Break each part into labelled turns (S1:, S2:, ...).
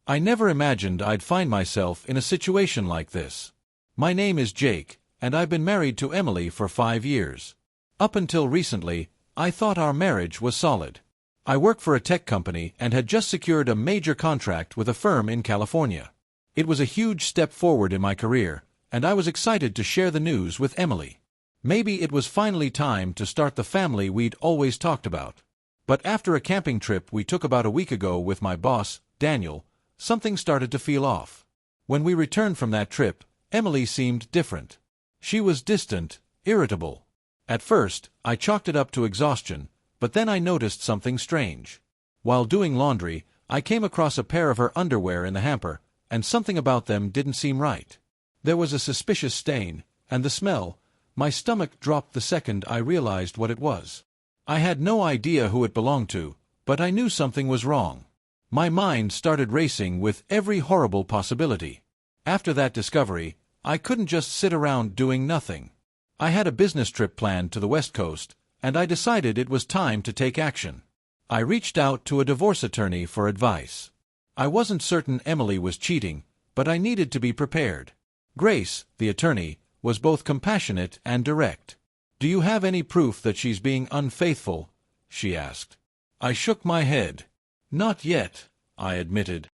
S1: I never imagined I'd find myself in a situation like this. My name is Jake, and I've been married to Emily for 5 years. Up until recently, I thought our marriage was solid. I work for a tech company and had just secured a major contract with a firm in California. It was a huge step forward in my career, and I was excited to share the news with Emily. Maybe it was finally time to start the family we'd always talked about. But after a camping trip we took about a week ago with my boss, Daniel, something started to feel off. When we returned from that trip, Emily seemed different. She was distant, irritable. At first, I chalked it up to exhaustion, but then I noticed something strange. While doing laundry, I came across a pair of her underwear in the hamper, and something about them didn't seem right. There was a suspicious stain, and the smell. My stomach dropped the second I realized what it was. I had no idea who it belonged to, but I knew something was wrong. My mind started racing with every horrible possibility. After that discovery, I couldn't just sit around doing nothing. I had a business trip planned to the West Coast, and I decided it was time to take action. I reached out to a divorce attorney for advice. I wasn't certain Emily was cheating, but I needed to be prepared. Grace, the attorney, was both compassionate and direct. "Do you have any proof that she's being unfaithful?" she asked. I shook my head. "Not yet," I admitted.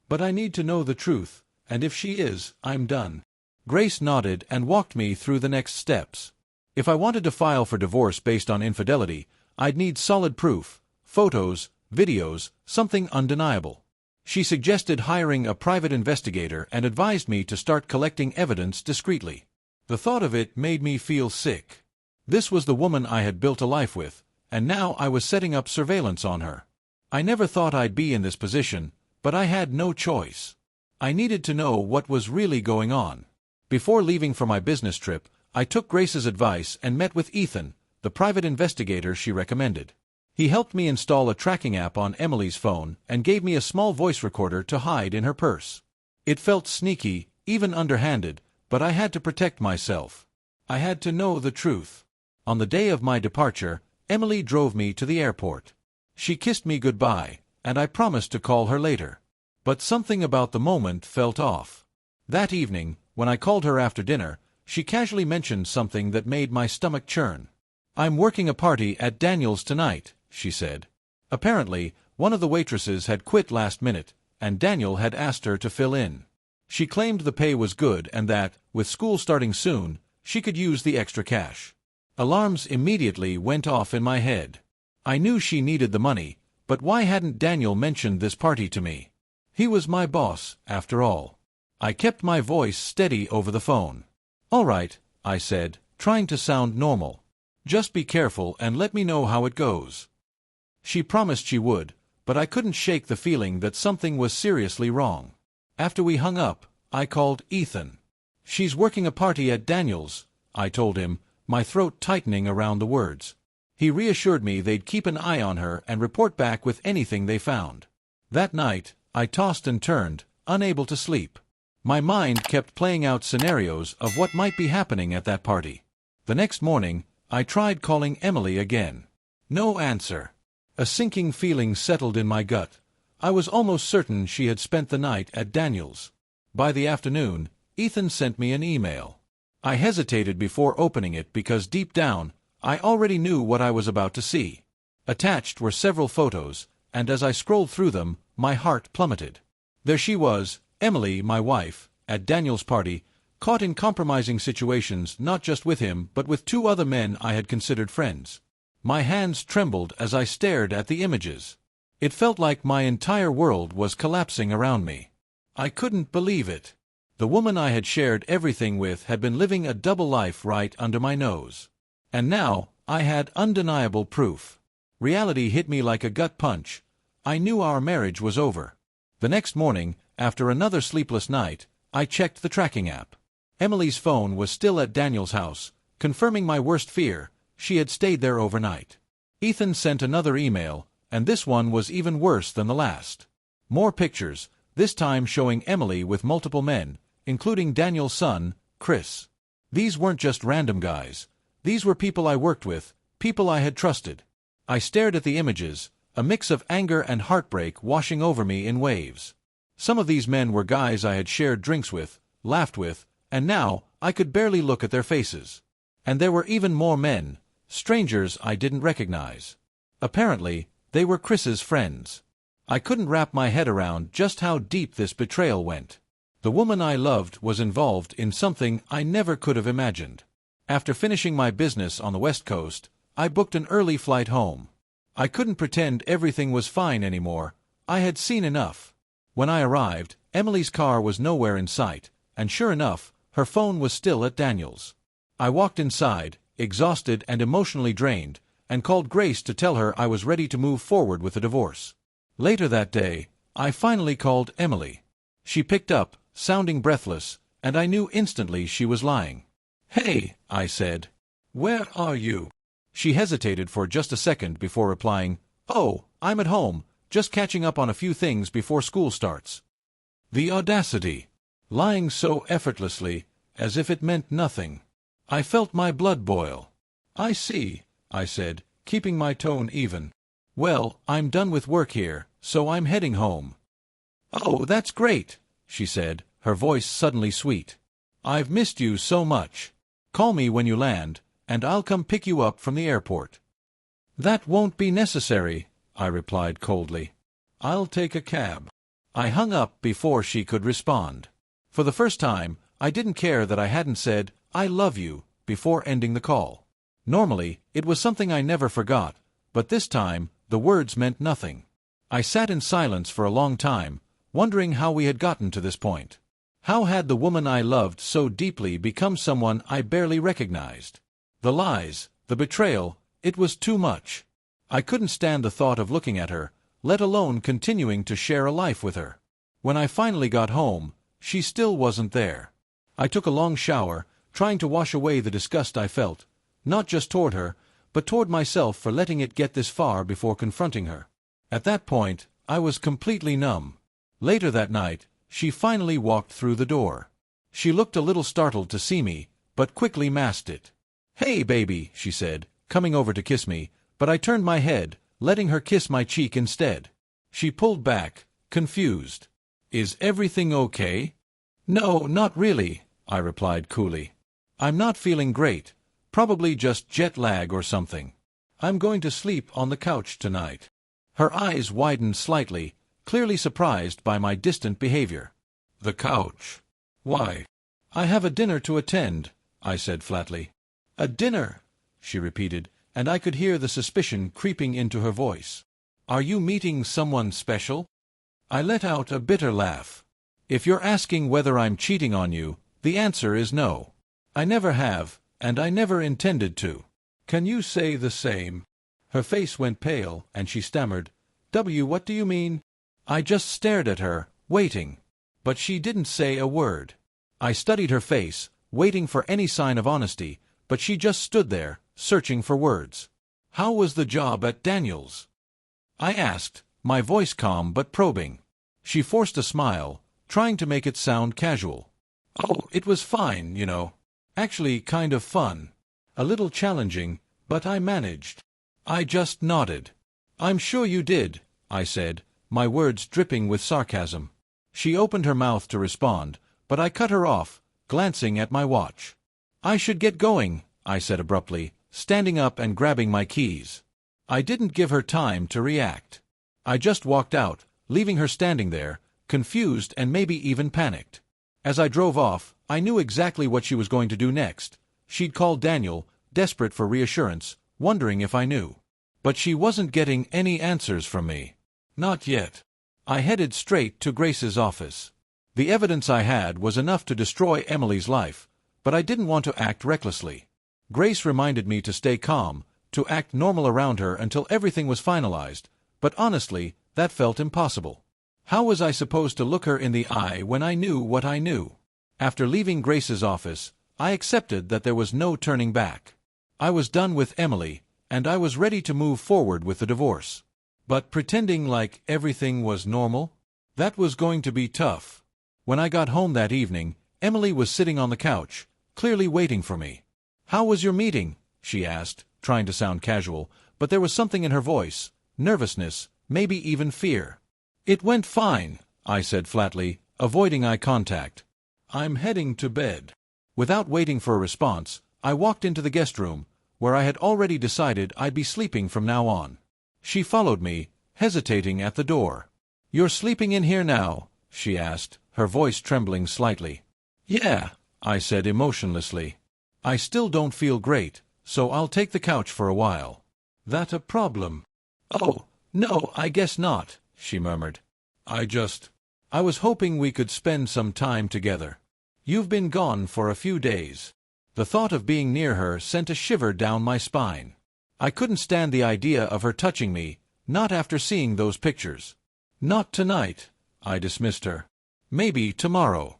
S1: "But I need to know the truth, and if she is, I'm done." Grace nodded and walked me through the next steps. If I wanted to file for divorce based on infidelity, I'd need solid proof, photos, videos, something undeniable. She suggested hiring a private investigator and advised me to start collecting evidence discreetly. The thought of it made me feel sick. This was the woman I had built a life with, and now I was setting up surveillance on her. I never thought I'd be in this position, but I had no choice. I needed to know what was really going on. Before leaving for my business trip, I took Grace's advice and met with Ethan, the private investigator she recommended. He helped me install a tracking app on Emily's phone and gave me a small voice recorder to hide in her purse. It felt sneaky, even underhanded, but I had to protect myself. I had to know the truth. On the day of my departure, Emily drove me to the airport. She kissed me goodbye, and I promised to call her later. But something about the moment felt off. That evening, when I called her after dinner, she casually mentioned something that made my stomach churn. "I'm working a party at Daniel's tonight," she said. Apparently, one of the waitresses had quit last minute, and Daniel had asked her to fill in. She claimed the pay was good and that, with school starting soon, she could use the extra cash. Alarms immediately went off in my head. I knew she needed the money, but why hadn't Daniel mentioned this party to me? He was my boss, after all. I kept my voice steady over the phone. "All right," I said, trying to sound normal. "Just be careful and let me know how it goes." She promised she would, but I couldn't shake the feeling that something was seriously wrong. After we hung up, I called Ethan. "She's working a party at Daniel's," I told him, my throat tightening around the words. He reassured me they'd keep an eye on her and report back with anything they found. That night, I tossed and turned, unable to sleep. My mind kept playing out scenarios of what might be happening at that party. The next morning, I tried calling Emily again. No answer. A sinking feeling settled in my gut. I was almost certain she had spent the night at Daniel's. By the afternoon, Ethan sent me an email. I hesitated before opening it because deep down, I already knew what I was about to see. Attached were several photos, and as I scrolled through them, my heart plummeted. There she was, Emily, my wife, at Daniel's party, caught in compromising situations not just with him but with 2 other men I had considered friends. My hands trembled as I stared at the images. It felt like my entire world was collapsing around me. I couldn't believe it. The woman I had shared everything with had been living a double life right under my nose. And now, I had undeniable proof. Reality hit me like a gut punch. I knew our marriage was over. The next morning, after another sleepless night, I checked the tracking app. Emily's phone was still at Daniel's house, confirming my worst fear. She had stayed there overnight. Ethan sent another email, and this one was even worse than the last. More pictures, this time showing Emily with multiple men, including Daniel's son, Chris. These weren't just random guys. These were people I worked with, people I had trusted. I stared at the images, a mix of anger and heartbreak washing over me in waves. Some of these men were guys I had shared drinks with, laughed with, and now I could barely look at their faces. And there were even more men, strangers I didn't recognize. Apparently, they were Chris's friends. I couldn't wrap my head around just how deep this betrayal went. The woman I loved was involved in something I never could have imagined. After finishing my business on the West Coast, I booked an early flight home. I couldn't pretend everything was fine anymore. I had seen enough. When I arrived, Emily's car was nowhere in sight, and sure enough, her phone was still at Daniel's. I walked inside, exhausted and emotionally drained, and called Grace to tell her I was ready to move forward with the divorce. Later that day, I finally called Emily. She picked up, sounding breathless, and I knew instantly she was lying. "Hey," I said. "Where are you?" She hesitated for just a second before replying, "Oh, I'm at home, just catching up on a few things before school starts." The audacity! Lying so effortlessly, as if it meant nothing. I felt my blood boil. "I see," I said, keeping my tone even. "Well, I'm done with work here, so I'm heading home." "Oh, that's great," she said, her voice suddenly sweet. "I've missed you so much. Call me when you land, and I'll come pick you up from the airport." "That won't be necessary," I replied coldly. "I'll take a cab." I hung up before she could respond. For the first time, I didn't care that I hadn't said, "I love you," before ending the call. Normally, it was something I never forgot, but this time, the words meant nothing. I sat in silence for a long time, wondering how we had gotten to this point. How had the woman I loved so deeply become someone I barely recognized? The lies, the betrayal, it was too much. I couldn't stand the thought of looking at her, let alone continuing to share a life with her. When I finally got home, she still wasn't there. I took a long shower, trying to wash away the disgust I felt, not just toward her, but toward myself for letting it get this far before confronting her. At that point, I was completely numb. Later that night, she finally walked through the door. She looked a little startled to see me, but quickly masked it. "Hey, baby," she said, coming over to kiss me, but I turned my head, letting her kiss my cheek instead. She pulled back, confused. "Is everything okay?" "No, not really," I replied coolly. "I'm not feeling great, probably just jet lag or something. I'm going to sleep on the couch tonight." Her eyes widened slightly, clearly surprised by my distant behavior. "The couch? Why?" "I have a dinner to attend," I said flatly. "A dinner?" she repeated, and I could hear the suspicion creeping into her voice. "Are you meeting someone special?" I let out a bitter laugh. "If you're asking whether I'm cheating on you, the answer is no. I never have, and I never intended to." "Can you say the same?" Her face went pale, and she stammered, What do you mean?" I just stared at her, waiting. But she didn't say a word. I studied her face, waiting for any sign of honesty, but she just stood there, searching for words. "How was the job at Daniel's?" I asked, my voice calm but probing. She forced a smile, trying to make it sound casual. "Oh, it was fine, you know. Actually kind of fun. A little challenging, but I managed." I just nodded. "I'm sure you did," I said, my words dripping with sarcasm. She opened her mouth to respond, but I cut her off, glancing at my watch. "I should get going," I said abruptly, standing up and grabbing my keys. I didn't give her time to react. I just walked out, leaving her standing there, confused and maybe even panicked. As I drove off, I knew exactly what she was going to do next. She'd call Daniel, desperate for reassurance, wondering if I knew. But she wasn't getting any answers from me. Not yet. I headed straight to Grace's office. The evidence I had was enough to destroy Emily's life, but I didn't want to act recklessly. Grace reminded me to stay calm, to act normal around her until everything was finalized, but honestly, that felt impossible. How was I supposed to look her in the eye when I knew what I knew? After leaving Grace's office, I accepted that there was no turning back. I was done with Emily, and I was ready to move forward with the divorce. But pretending like everything was normal? That was going to be tough. When I got home that evening, Emily was sitting on the couch, clearly waiting for me. "How was your meeting?" she asked, trying to sound casual, but there was something in her voice, nervousness, maybe even fear. "It went fine," I said flatly, avoiding eye contact. "I'm heading to bed." Without waiting for a response, I walked into the guest room, where I had already decided I'd be sleeping from now on. She followed me, hesitating at the door. "You're sleeping in here now?" she asked, her voice trembling slightly. "Yeah," I said emotionlessly. "I still don't feel great, so I'll take the couch for a while." "That a problem?" "Oh, no, I guess not," she murmured. I was hoping we could spend some time together. You've been gone for a few days." The thought of being near her sent a shiver down my spine. I couldn't stand the idea of her touching me, not after seeing those pictures. "Not tonight," I dismissed her. "Maybe tomorrow."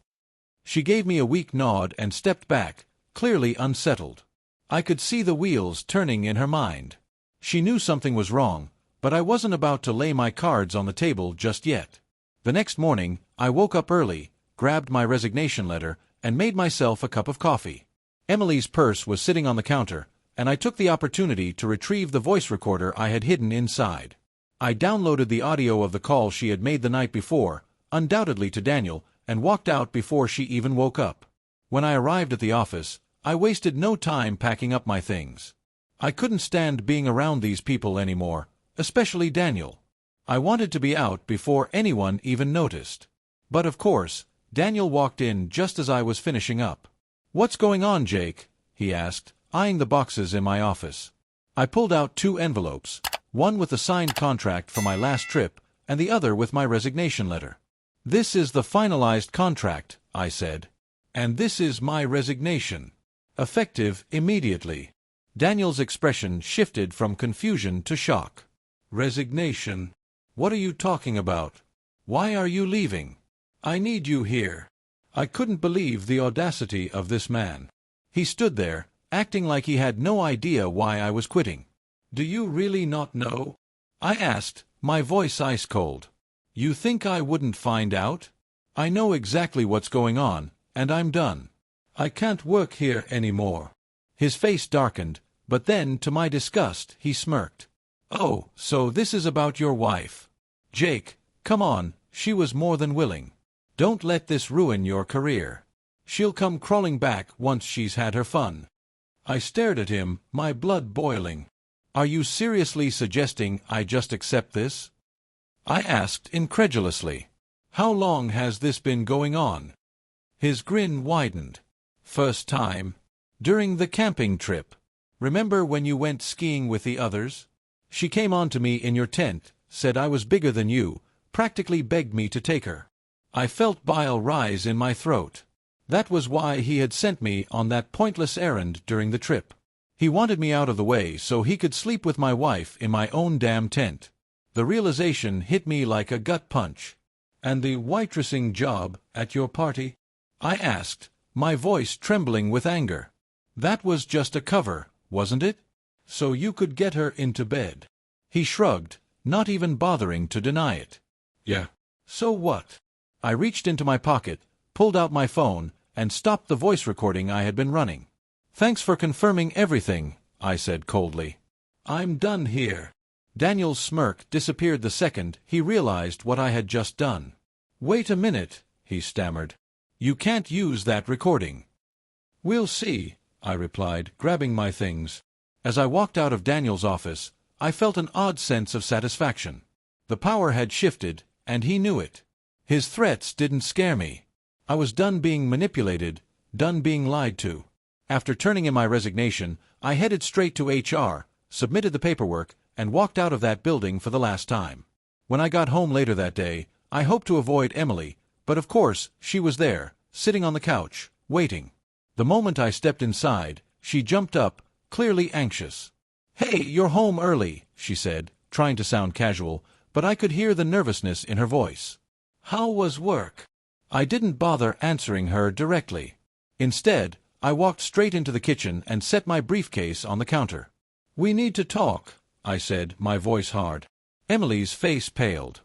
S1: She gave me a weak nod and stepped back, clearly unsettled. I could see the wheels turning in her mind. She knew something was wrong, but I wasn't about to lay my cards on the table just yet. The next morning, I woke up early, grabbed my resignation letter, and made myself a cup of coffee. Emily's purse was sitting on the counter, and I took the opportunity to retrieve the voice recorder I had hidden inside. I downloaded the audio of the call she had made the night before, undoubtedly to Daniel, and walked out before she even woke up. When I arrived at the office, I wasted no time packing up my things. I couldn't stand being around these people anymore, especially Daniel. I wanted to be out before anyone even noticed. But of course, Daniel walked in just as I was finishing up. "What's going on, Jake?" he asked, eyeing the boxes in my office. I pulled out 2 envelopes, one with the signed contract for my last trip, and the other with my resignation letter. "This is the finalized contract," I said. "And this is my resignation. Effective immediately." Daniel's expression shifted from confusion to shock. "Resignation? What are you talking about? Why are you leaving? I need you here." I couldn't believe the audacity of this man. He stood there, acting like he had no idea why I was quitting. "Do you really not know?" I asked, my voice ice cold. "You think I wouldn't find out? I know exactly what's going on, and I'm done. I can't work here anymore." His face darkened, but then, to my disgust, he smirked. "Oh, so this is about your wife. Jake, come on, she was more than willing. Don't let this ruin your career. She'll come crawling back once she's had her fun." I stared at him, my blood boiling. "Are you seriously suggesting I just accept this?" I asked incredulously. "How long has this been going on?" His grin widened. "First time? During the camping trip. Remember when you went skiing with the others? She came on to me in your tent, said I was bigger than you, practically begged me to take her. I felt bile rise in my throat. That was why he had sent me on that pointless errand during the trip. He wanted me out of the way so he could sleep with my wife in my own damn tent. The realization hit me like a gut punch." "And the waitressing job at your party?" I asked, my voice trembling with anger. "That was just a cover, wasn't it? So you could get her into bed." He shrugged, not even bothering to deny it. "Yeah. So what?" I reached into my pocket, pulled out my phone, and stopped the voice recording I had been running. "Thanks for confirming everything," I said coldly. "I'm done here." Daniel's smirk disappeared the second he realized what I had just done. "Wait a minute," he stammered. "You can't use that recording." "We'll see," I replied, grabbing my things. As I walked out of Daniel's office, I felt an odd sense of satisfaction. The power had shifted, and he knew it. His threats didn't scare me. I was done being manipulated, done being lied to. After turning in my resignation, I headed straight to HR, submitted the paperwork, and walked out of that building for the last time. When I got home later that day, I hoped to avoid Emily, but of course, she was there, sitting on the couch, waiting. The moment I stepped inside, she jumped up, clearly anxious. "Hey, you're home early," she said, trying to sound casual, but I could hear the nervousness in her voice. "How was work?" I didn't bother answering her directly. Instead, I walked straight into the kitchen and set my briefcase on the counter. "We need to talk," I said, my voice hard. Emily's face paled.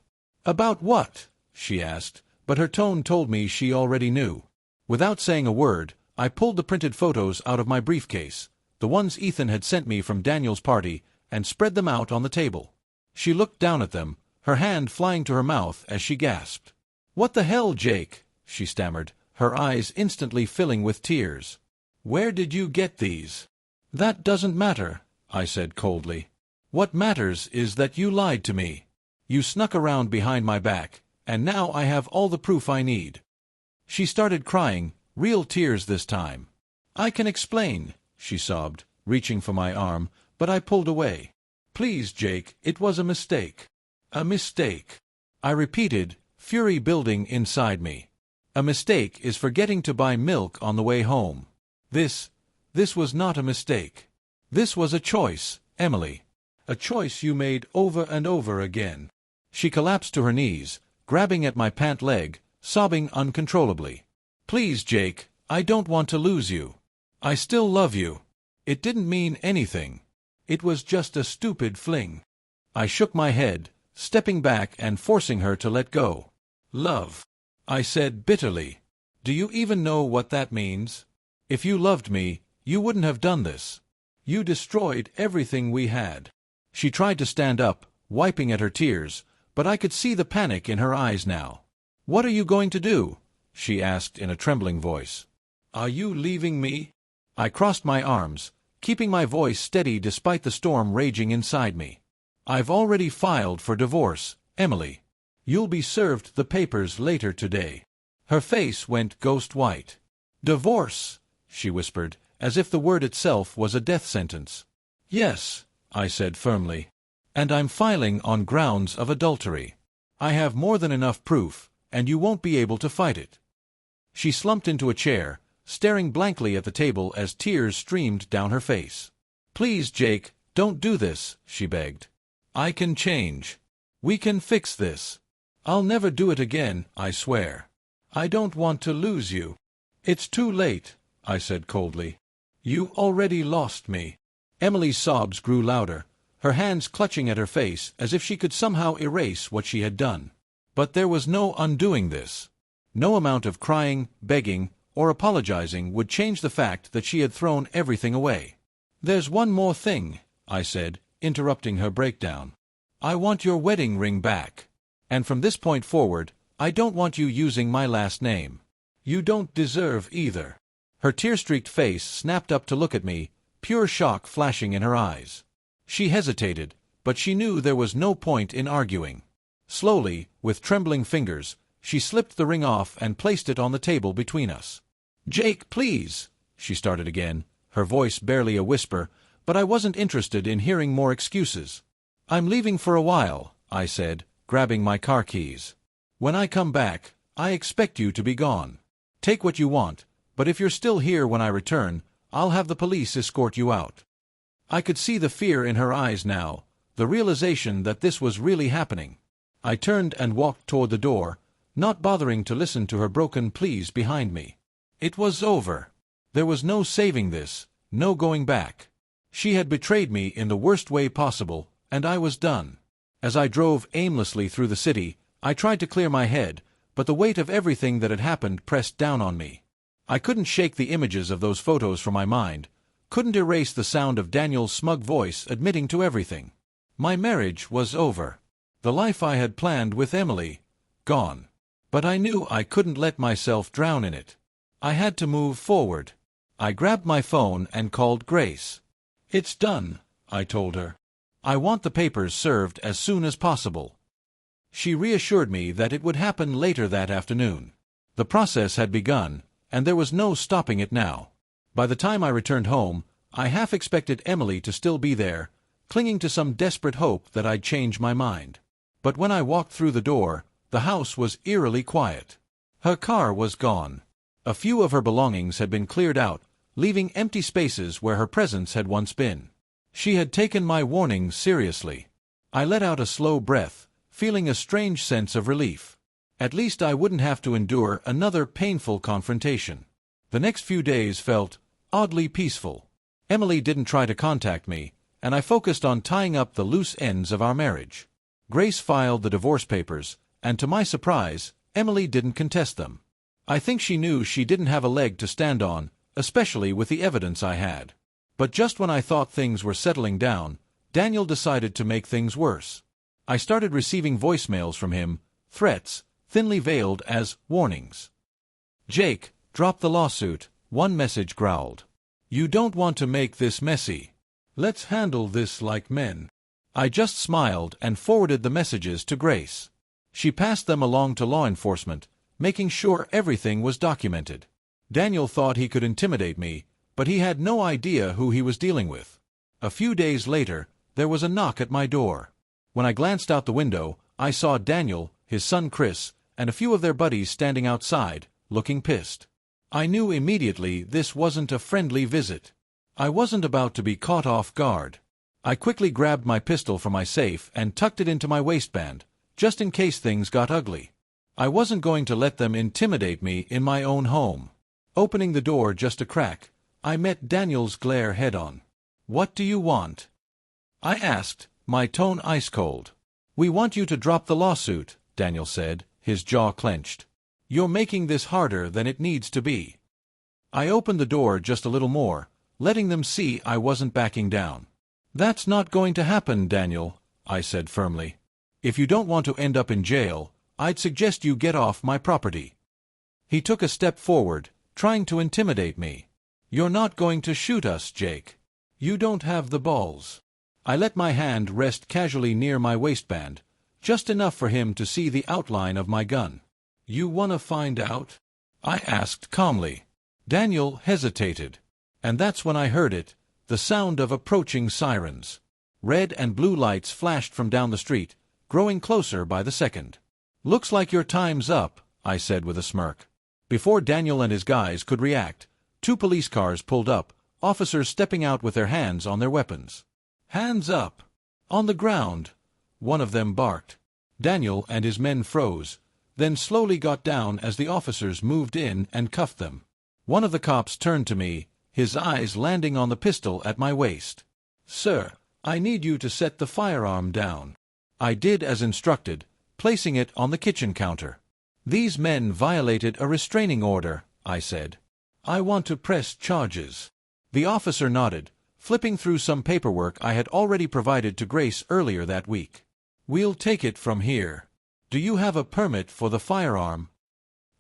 S1: "About what?" she asked, but her tone told me she already knew. Without saying a word, I pulled the printed photos out of my briefcase, the ones Ethan had sent me from Daniel's party, and spread them out on the table. She looked down at them, her hand flying to her mouth as she gasped. "What the hell, Jake?" she stammered, her eyes instantly filling with tears. "Where did you get these?" "That doesn't matter," I said coldly. "What matters is that you lied to me. You snuck around behind my back, and now I have all the proof I need." She started crying, real tears this time. "I can explain," she sobbed, reaching for my arm, but I pulled away. "Please, Jake, it was a mistake." "A mistake," I repeated, fury building inside me. "A mistake is forgetting to buy milk on the way home. This was not a mistake. This was a choice, Emily. A choice you made over and over again." She collapsed to her knees, grabbing at my pant leg, sobbing uncontrollably. "Please, Jake, I don't want to lose you. I still love you. It didn't mean anything. It was just a stupid fling." I shook my head, stepping back and forcing her to let go. "Love," I said bitterly. "Do you even know what that means? If you loved me, you wouldn't have done this. You destroyed everything we had." She tried to stand up, wiping at her tears, but I could see the panic in her eyes now. "What are you going to do?" she asked in a trembling voice. "Are you leaving me?" I crossed my arms, keeping my voice steady despite the storm raging inside me. "I've already filed for divorce, Emily. You'll be served the papers later today." Her face went ghost white. "Divorce," she whispered, as if the word itself was a death sentence. "Yes," I said firmly. "And I'm filing on grounds of adultery. I have more than enough proof, and you won't be able to fight it." She slumped into a chair, staring blankly at the table as tears streamed down her face. "Please, Jake, don't do this," she begged. "I can change. We can fix this. I'll never do it again, I swear. I don't want to lose you." "It's too late," I said coldly. "You already lost me." Emily's sobs grew louder, her hands clutching at her face as if she could somehow erase what she had done. But there was no undoing this. No amount of crying, begging, or apologizing would change the fact that she had thrown everything away. "There's one more thing," I said, interrupting her breakdown. "I want your wedding ring back. And from this point forward, I don't want you using my last name. You don't deserve either." Her tear-streaked face snapped up to look at me, pure shock flashing in her eyes. She hesitated, but she knew there was no point in arguing. Slowly, with trembling fingers, she slipped the ring off and placed it on the table between us. "Jake, please," she started again, her voice barely a whisper, but I wasn't interested in hearing more excuses. "I'm leaving for a while," I said, grabbing my car keys. "When I come back, I expect you to be gone. Take what you want, but if you're still here when I return, I'll have the police escort you out." I could see the fear in her eyes now, the realization that this was really happening. I turned and walked toward the door, not bothering to listen to her broken pleas behind me. It was over. There was no saving this, no going back. She had betrayed me in the worst way possible, and I was done. As I drove aimlessly through the city, I tried to clear my head, but the weight of everything that had happened pressed down on me. I couldn't shake the images of those photos from my mind, couldn't erase the sound of Daniel's smug voice admitting to everything. My marriage was over. The life I had planned with Emily, gone. But I knew I couldn't let myself drown in it. I had to move forward. I grabbed my phone and called Grace. "It's done," I told her. "I want the papers served as soon as possible." She reassured me that it would happen later that afternoon. The process had begun, and there was no stopping it now. By the time I returned home, I half expected Emily to still be there, clinging to some desperate hope that I'd change my mind. But when I walked through the door, the house was eerily quiet. Her car was gone. A few of her belongings had been cleared out, leaving empty spaces where her presence had once been. She had taken my warning seriously. I let out a slow breath, feeling a strange sense of relief. At least I wouldn't have to endure another painful confrontation. The next few days felt oddly peaceful. Emily didn't try to contact me, and I focused on tying up the loose ends of our marriage. Grace filed the divorce papers, and to my surprise, Emily didn't contest them. I think she knew she didn't have a leg to stand on, especially with the evidence I had. But just when I thought things were settling down, Daniel decided to make things worse. I started receiving voicemails from him, threats, thinly veiled as warnings. "Jake, drop the lawsuit," one message growled. "You don't want to make this messy. Let's handle this like men." I just smiled and forwarded the messages to Grace. She passed them along to law enforcement, making sure everything was documented. Daniel thought he could intimidate me, but he had no idea who he was dealing with. A few days later, there was a knock at my door. When I glanced out the window, I saw Daniel, his son Chris, and a few of their buddies standing outside, looking pissed. I knew immediately this wasn't a friendly visit. I wasn't about to be caught off guard. I quickly grabbed my pistol from my safe and tucked it into my waistband, just in case things got ugly. I wasn't going to let them intimidate me in my own home. Opening the door just a crack, I met Daniel's glare head-on. "What do you want?" I asked, my tone ice-cold. "We want you to drop the lawsuit," Daniel said, his jaw clenched. "You're making this harder than it needs to be." I opened the door just a little more, letting them see I wasn't backing down. "That's not going to happen, Daniel," I said firmly. "If you don't want to end up in jail, I'd suggest you get off my property." He took a step forward, trying to intimidate me. "You're not going to shoot us, Jake. You don't have the balls." I let my hand rest casually near my waistband, just enough for him to see the outline of my gun. "You wanna find out?" I asked calmly. Daniel hesitated. And that's when I heard it, the sound of approaching sirens. Red and blue lights flashed from down the street, growing closer by the second. "Looks like your time's up," I said with a smirk. Before Daniel and his guys could react, 2 police cars pulled up, officers stepping out with their hands on their weapons. "Hands up! On the ground!" one of them barked. Daniel and his men froze, then slowly got down as the officers moved in and cuffed them. One of the cops turned to me, his eyes landing on the pistol at my waist. "Sir, I need you to set the firearm down." I did as instructed, placing it on the kitchen counter. "These men violated a restraining order," I said. "I want to press charges." The officer nodded, flipping through some paperwork I had already provided to Grace earlier that week. "We'll take it from here. Do you have a permit for the firearm?"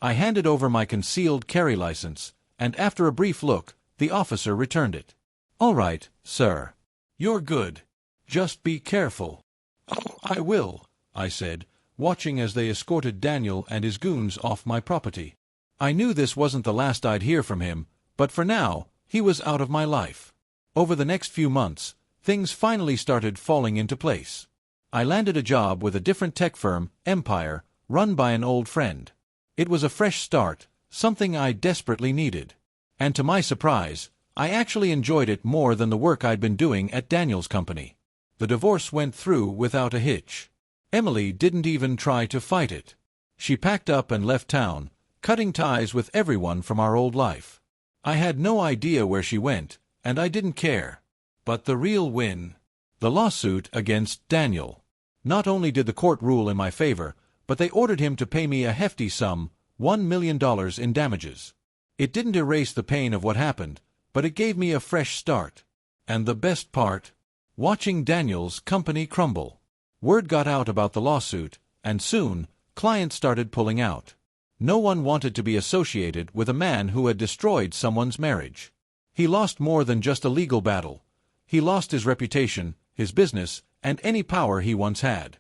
S1: I handed over my concealed carry license, and after a brief look, the officer returned it. "All right, sir. You're good. Just be careful." "Oh, I will," I said, watching as they escorted Daniel and his goons off my property. I knew this wasn't the last I'd hear from him, but for now, he was out of my life. Over the next few months, things finally started falling into place. I landed a job with a different tech firm, Empire, run by an old friend. It was a fresh start, something I desperately needed. And to my surprise, I actually enjoyed it more than the work I'd been doing at Daniel's company. The divorce went through without a hitch. Emily didn't even try to fight it. She packed up and left town, cutting ties with everyone from our old life. I had no idea where she went, and I didn't care. But the real win? The lawsuit against Daniel. Not only did the court rule in my favor, but they ordered him to pay me a hefty sum, $1 million in damages. It didn't erase the pain of what happened, but it gave me a fresh start. And the best part? Watching Daniel's company crumble. Word got out about the lawsuit, and soon, clients started pulling out. No one wanted to be associated with a man who had destroyed someone's marriage. He lost more than just a legal battle. He lost his reputation, his business, and any power he once had.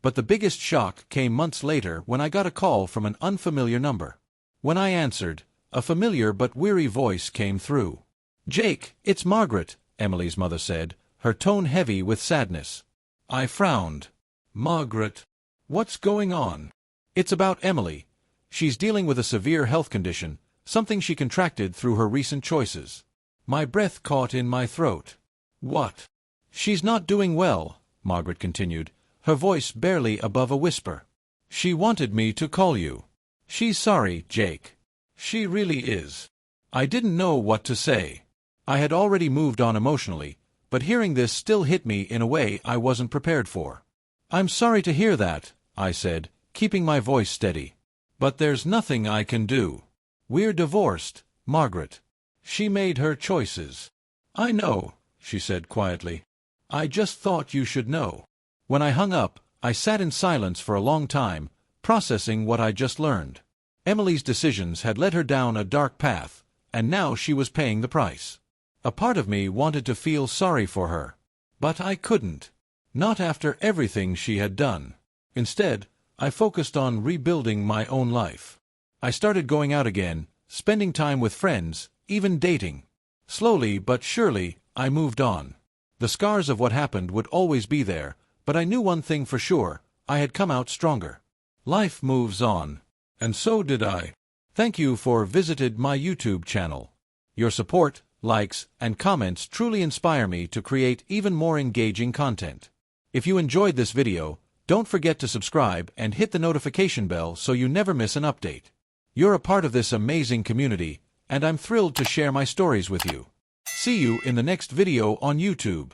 S1: But the biggest shock came months later when I got a call from an unfamiliar number. When I answered, a familiar but weary voice came through. "Jake, it's Margaret," Emily's mother said, her tone heavy with sadness. I frowned. "Margaret, what's going on?" "It's about Emily. She's dealing with a severe health condition, something she contracted through her recent choices." My breath caught in my throat. "What?" "She's not doing well," Margaret continued, her voice barely above a whisper. "She wanted me to call you. She's sorry, Jake. She really is." I didn't know what to say. I had already moved on emotionally, but hearing this still hit me in a way I wasn't prepared for. "I'm sorry to hear that," I said, keeping my voice steady. "But there's nothing I can do. We're divorced, Margaret. She made her choices." "I know," she said quietly. "I just thought you should know." When I hung up, I sat in silence for a long time, processing what I just learned. Emily's decisions had led her down a dark path, and now she was paying the price. A part of me wanted to feel sorry for her. But I couldn't. Not after everything she had done. Instead, I focused on rebuilding my own life. I started going out again, spending time with friends, even dating. Slowly but surely, I moved on. The scars of what happened would always be there, but I knew one thing for sure: I had come out stronger. Life moves on. And so did I. Thank you for visited my YouTube channel. Your support, likes, and comments truly inspire me to create even more engaging content. If you enjoyed this video, don't forget to subscribe and hit the notification bell so you never miss an update. You're a part of this amazing community, and I'm thrilled to share my stories with you. See you in the next video on YouTube.